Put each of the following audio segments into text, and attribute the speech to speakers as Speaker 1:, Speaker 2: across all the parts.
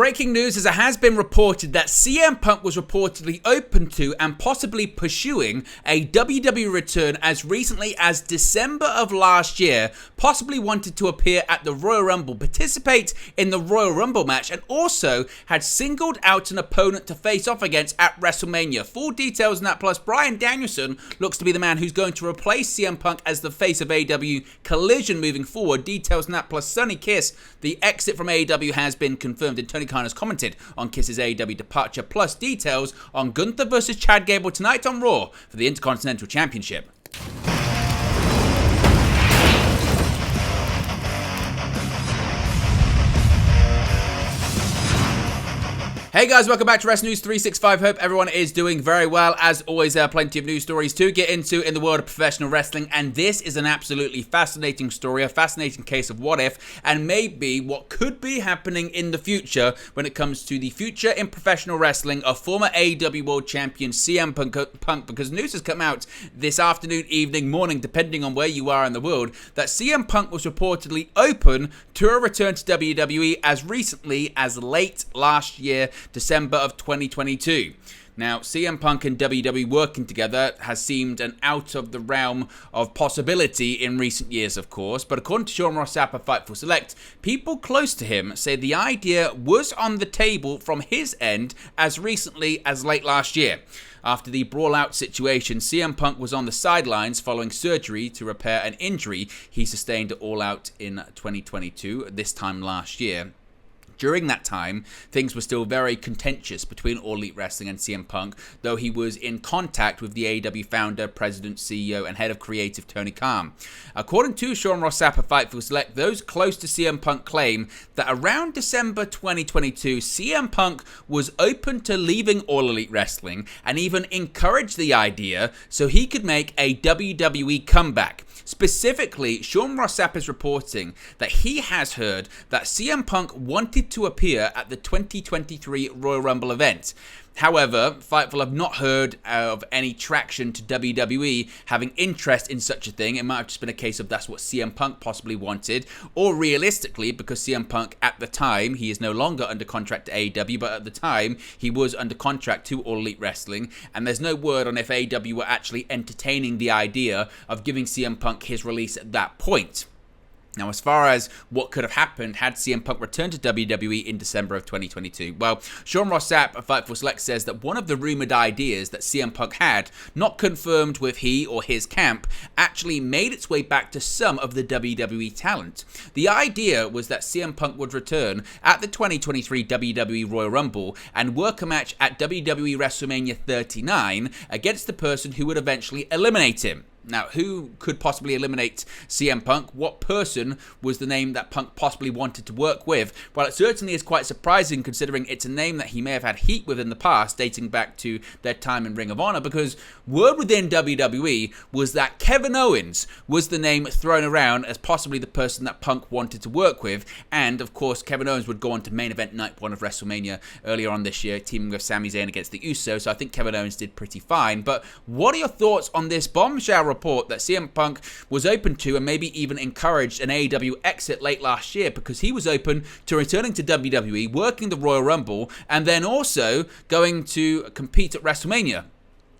Speaker 1: breaking news is it has been reported that CM Punk was reportedly open to and possibly pursuing a WWE return as recently as December of last year, possibly wanted to appear at the Royal Rumble, participate in the Royal Rumble match, and also had singled out an opponent to face off against at WrestleMania. Full details on that, plus Bryan Danielson looks to be the man who's going to replace CM Punk as the face of AEW Collision moving forward. Details on that, plus Sonny Kiss, the exit from AEW has been confirmed, and Tony Khan has commented on Kiss's AEW departure, plus details on Gunther versus Chad Gable tonight on Raw for the Intercontinental Championship. Hey guys, welcome back to Wrestling News 365. Hope everyone is doing very well. As always, there are plenty of news stories to get into in the world of professional wrestling, and this is an absolutely fascinating story, a fascinating case of what if, and maybe what could be happening in the future when it comes to the future in professional wrestling of former AEW World Champion CM Punk, because news has come out this afternoon, evening, morning, depending on where you are in the world, that CM Punk was reportedly open to a return to WWE as recently as late last year, December of 2022. Now, CM Punk and WWE working together has seemed an out of the realm of possibility in recent years, of course, but according to Sean Ross Sapp of Fightful Select, people close to him say the idea was on the table from his end as recently as late last year. After the brawl-out situation, CM Punk was on the sidelines following surgery to repair an injury he sustained at All Out in 2022, this time last year. During that time, things were still very contentious between All Elite Wrestling and CM Punk, though he was in contact with the AEW founder, president, CEO, and head of creative Tony Khan. According to Sean Ross Sapp of Fightful Select, those close to CM Punk claim that around December 2022, CM Punk was open to leaving All Elite Wrestling and even encouraged the idea so he could make a WWE comeback. Specifically, Sean Ross Sapp is reporting that he has heard that CM Punk wanted to appear at the 2023 Royal Rumble event. However, Fightful have not heard of any traction to WWE having interest in such a thing. It might have just been a case of that's what CM Punk possibly wanted, or realistically, because CM Punk at the time, he is no longer under contract to AEW, but at the time, he was under contract to All Elite Wrestling, and there's no word on if AEW were actually entertaining the idea of giving CM Punk his release at that point. Now, as far as what could have happened had CM Punk returned to WWE in December of 2022, well, Sean Ross Sapp of Fightful Select says that one of the rumoured ideas that CM Punk had, not confirmed with he or his camp, actually made its way back to some of the WWE talent. The idea was that CM Punk would return at the 2023 WWE Royal Rumble and work a match at WWE WrestleMania 39 against the person who would eventually eliminate him. Now, who could possibly eliminate CM Punk? What person was the name that Punk possibly wanted to work with? Well, it certainly is quite surprising considering it's a name that he may have had heat with in the past, dating back to their time in Ring of Honor, because word within WWE was that Kevin Owens was the name thrown around as possibly the person that Punk wanted to work with, and of course, Kevin Owens would go on to main event night 1 of WrestleMania earlier on this year, teaming with Sami Zayn against the Usos, so I think Kevin Owens did pretty fine. But what are your thoughts on this bombshell report that CM Punk was open to and maybe even encouraged an AEW exit late last year because he was open to returning to WWE, working the Royal Rumble, and then also going to compete at WrestleMania?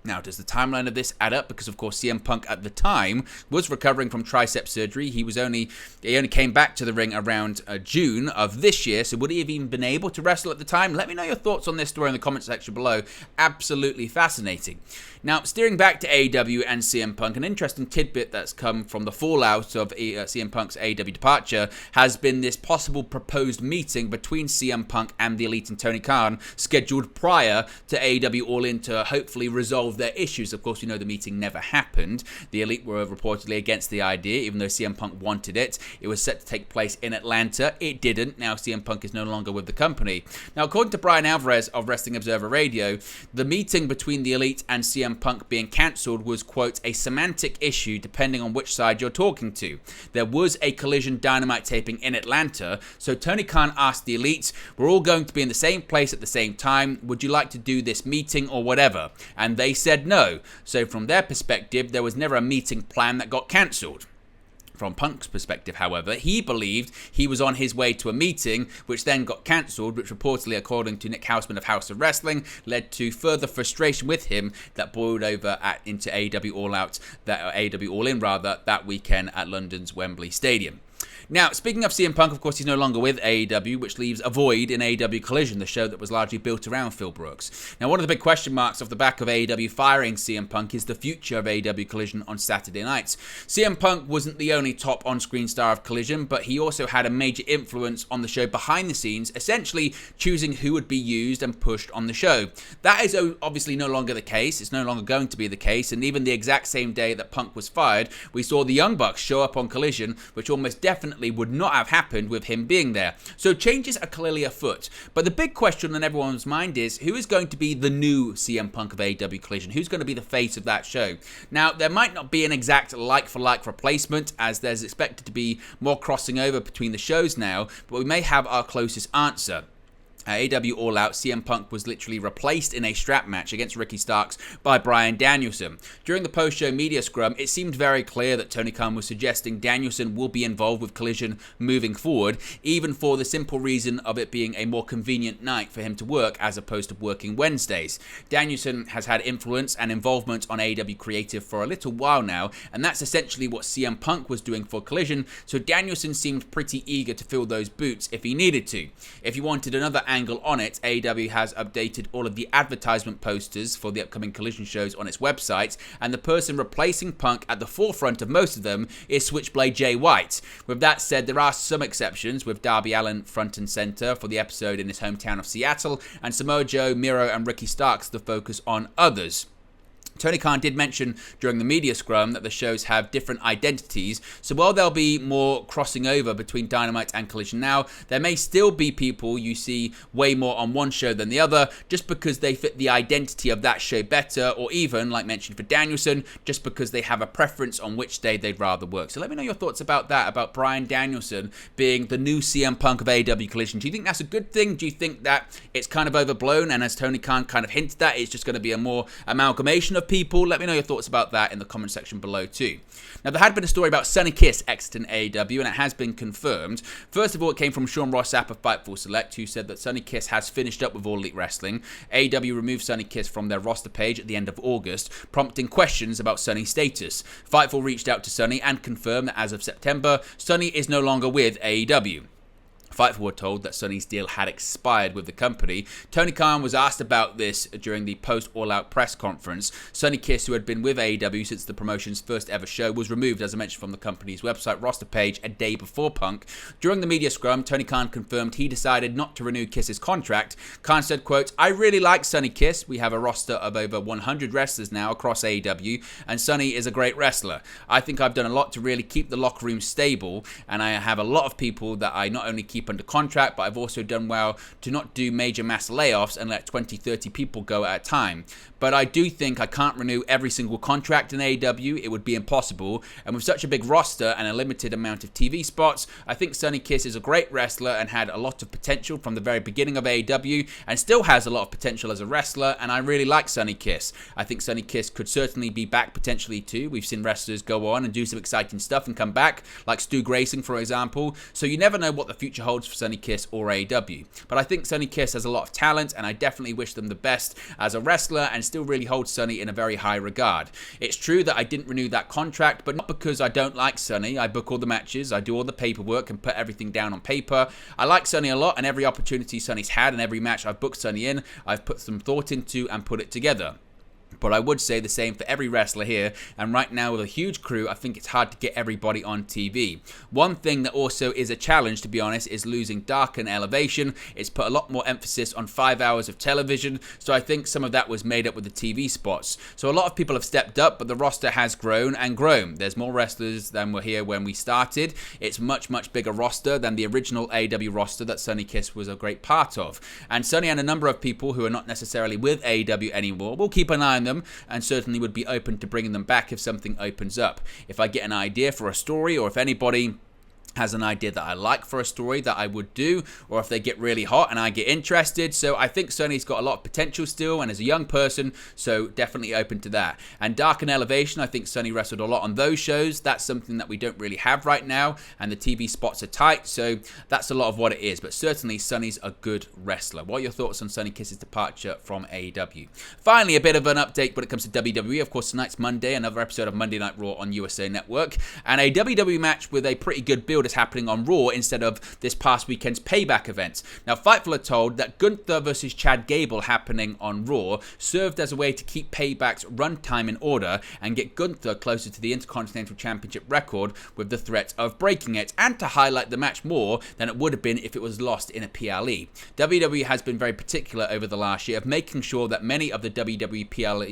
Speaker 1: Now, does the timeline of this add up? Because, of course, CM Punk at the time was recovering from tricep surgery. He only came back to the ring around June of this year. So would he have even been able to wrestle at the time? Let me know your thoughts on this story in the comment section below. Absolutely fascinating. Now, steering back to AEW and CM Punk, an interesting tidbit that's come from the fallout of CM Punk's AEW departure has been this possible proposed meeting between CM Punk and the Elite and Tony Khan scheduled prior to AEW All In to hopefully resolve their issues. Of course, we know the meeting never happened. The Elite were reportedly against the idea, even though CM Punk wanted it. It was set to take place in Atlanta. It didn't. Now CM Punk is no longer with the company. Now, according to Brian Alvarez of Wrestling Observer Radio, the meeting between the Elite and CM Punk being cancelled was, quote, a semantic issue depending on which side you're talking to. There was a Collision Dynamite taping in Atlanta, so Tony Khan asked the Elite, we're all going to be in the same place at the same time, would you like to do this meeting or whatever? And they said no. So from their perspective, there was never a meeting plan that got cancelled. from Punk's perspective, however. He believed he was on his way to a meeting, which then got cancelled, which reportedly, according to Nick Hausman of House of Wrestling, led to further frustration with him that boiled over into AEW All In that weekend at London's Wembley Stadium. Now, speaking of CM Punk, of course, he's no longer with AEW, which leaves a void in AEW Collision, the show that was largely built around Phil Brooks. Now, one of the big question marks off the back of AEW firing CM Punk is the future of AEW Collision on Saturday nights. CM Punk wasn't the only top on-screen star of Collision, but he also had a major influence on the show behind the scenes, essentially choosing who would be used and pushed on the show. That is obviously no longer the case. It's no longer going to be the case, and even the exact same day that Punk was fired, we saw the Young Bucks show up on Collision, which almost definitely would not have happened with him being there. So changes are clearly afoot. But the big question on everyone's mind is, who is going to be the new CM Punk of AEW Collision? Who's going to be the face of that show? Now, there might not be an exact like-for-like replacement, as there's expected to be more crossing over between the shows now, but we may have our closest answer. At AEW All Out, CM Punk was literally replaced in a strap match against Ricky Starks by Bryan Danielson. During the post-show media scrum, it seemed very clear that Tony Khan was suggesting Danielson will be involved with Collision moving forward, even for the simple reason of it being a more convenient night for him to work as opposed to working Wednesdays. Danielson has had influence and involvement on AEW Creative for a little while now, and that's essentially what CM Punk was doing for Collision, so Danielson seemed pretty eager to fill those boots if he needed to. If you wanted another angle on it, AEW has updated all of the advertisement posters for the upcoming Collision shows on its website, and the person replacing Punk at the forefront of most of them is Switchblade Jay White. With that said, there are some exceptions, with Darby Allin front and center for the episode in his hometown of Seattle, and Samoa Joe, Miro, and Ricky Starks the focus on others. Tony Khan did mention during the media scrum that the shows have different identities, so while there'll be more crossing over between Dynamite and Collision now, there may still be people you see way more on one show than the other, just because they fit the identity of that show better, or even, like mentioned for Danielson, just because they have a preference on which day they'd rather work. So let me know your thoughts about that, about Bryan Danielson being the new CM Punk of AEW Collision. Do you think that's a good thing? Do you think that it's kind of overblown, and as Tony Khan kind of hinted at, it's just going to be a more amalgamation of people? Let me know your thoughts about that in the comment section below too. Now, there had been a story about Sonny Kiss exiting AEW, and it has been confirmed. First of all, it came from Sean Ross Sapp of Fightful Select, who said that Sonny Kiss has finished up with All Elite Wrestling. AEW removed Sonny Kiss from their roster page at the end of August, prompting questions about Sonny's status. Fightful reached out to Sonny and confirmed that as of September, Sonny is no longer with AEW. Fightful were told that Sonny's deal had expired with the company. Tony Khan was asked about this during the post-All-Out press conference. Sonny Kiss, who had been with AEW since the promotion's first ever show, was removed, as I mentioned, from the company's website roster page a day before Punk. During the media scrum, Tony Khan confirmed he decided not to renew Kiss's contract. Khan said, quote, "I really like Sonny Kiss. We have a roster of over 100 wrestlers now across AEW, and Sonny is a great wrestler. I think I've done a lot to really keep the locker room stable, and I have a lot of people that I not only keep under contract, but I've also done well to not do major mass layoffs and let 20, 30 people go at a time. But I do think I can't renew every single contract in AEW. It would be impossible. And with such a big roster and a limited amount of TV spots, I think Sonny Kiss is a great wrestler and had a lot of potential from the very beginning of AEW and still has a lot of potential as a wrestler, and I really like Sonny Kiss. I think Sonny Kiss could certainly be back potentially too. We've seen wrestlers go on and do some exciting stuff and come back, like Stu Grayson, for example. So you never know what the future holds for Sonny Kiss or AEW. But I think Sonny Kiss has a lot of talent, and I definitely wish them the best as a wrestler and still really hold Sonny in a very high regard. It's true that I didn't renew that contract, but not because I don't like Sonny. I book all the matches, I do all the paperwork and put everything down on paper. I like Sonny a lot, and every opportunity Sonny's had and every match I've booked Sonny in, I've put some thought into and put it together. But I would say the same for every wrestler here, and right now with a huge crew, I think it's hard to get everybody on TV. One thing that also is a challenge, to be honest, is losing Dark and Elevation. It's put a lot more emphasis on 5 hours of television, so I think some of that was made up with the TV spots. So a lot of people have stepped up, but the roster has grown and grown. There's more wrestlers than were here when we started. It's much, much bigger roster than the original AEW roster that Sonny Kiss was a great part of. And Sonny and a number of people who are not necessarily with AEW anymore will keep an eye on them, and certainly would be open to bringing them back if something opens up. If I get an idea for a story, or if anybody has an idea that I like for a story that I would do, or if they get really hot and I get interested. So I think Sonny's got a lot of potential still, and as a young person, so definitely open to that. And Dark and Elevation, I think Sonny wrestled a lot on those shows. That's something that we don't really have right now, and the TV spots are tight, so that's a lot of what it is. But certainly Sonny's a good wrestler. What are your thoughts on Sonny Kiss's departure from AEW? Finally, a bit of an update when it comes to WWE. Of course, tonight's Monday, another episode of Monday Night Raw on USA Network, and a WWE match with a pretty good build is happening on Raw instead of this past weekend's Payback event. Now, Fightful are told that Gunther versus Chad Gable happening on Raw served as a way to keep Payback's runtime in order and get Gunther closer to the Intercontinental Championship record with the threat of breaking it, and to highlight the match more than it would have been if it was lost in a PLE. WWE has been very particular over the last year of making sure that many of the WWE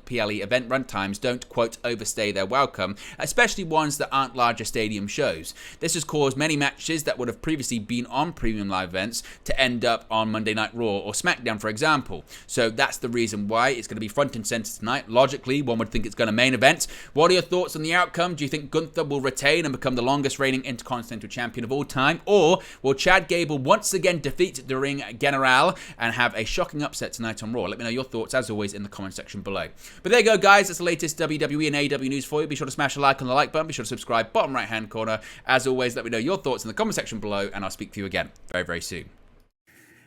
Speaker 1: PLE event runtimes don't, quote, overstay their welcome, especially ones that aren't larger stadium shows. This has caused many matches that would have previously been on premium live events to end up on Monday Night Raw or SmackDown, for example. So that's the reason why it's going to be front and center tonight. Logically, one would think it's going to main event. What are your thoughts on the outcome? Do you think Gunther will retain and become the longest reigning Intercontinental Champion of all time? Or will Chad Gable once again defeat the Ring General and have a shocking upset tonight on Raw? Let me know your thoughts, as always, in the comment section below. But there you go, guys. That's the latest WWE and AEW news for you. Be sure to smash a like on the like button. Be sure to subscribe, bottom right-hand corner. As always, let me know your thoughts in the comment section below, and I'll speak to you again very, very soon.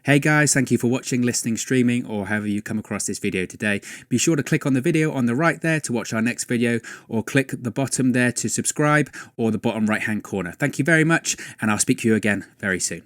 Speaker 1: Hey guys, thank you for watching, listening, streaming, or however you come across this video today. Be sure to click on the video on the right there to watch our next video, or click the bottom there to subscribe, or the bottom right hand corner. Thank you very much, and I'll speak to you again very soon.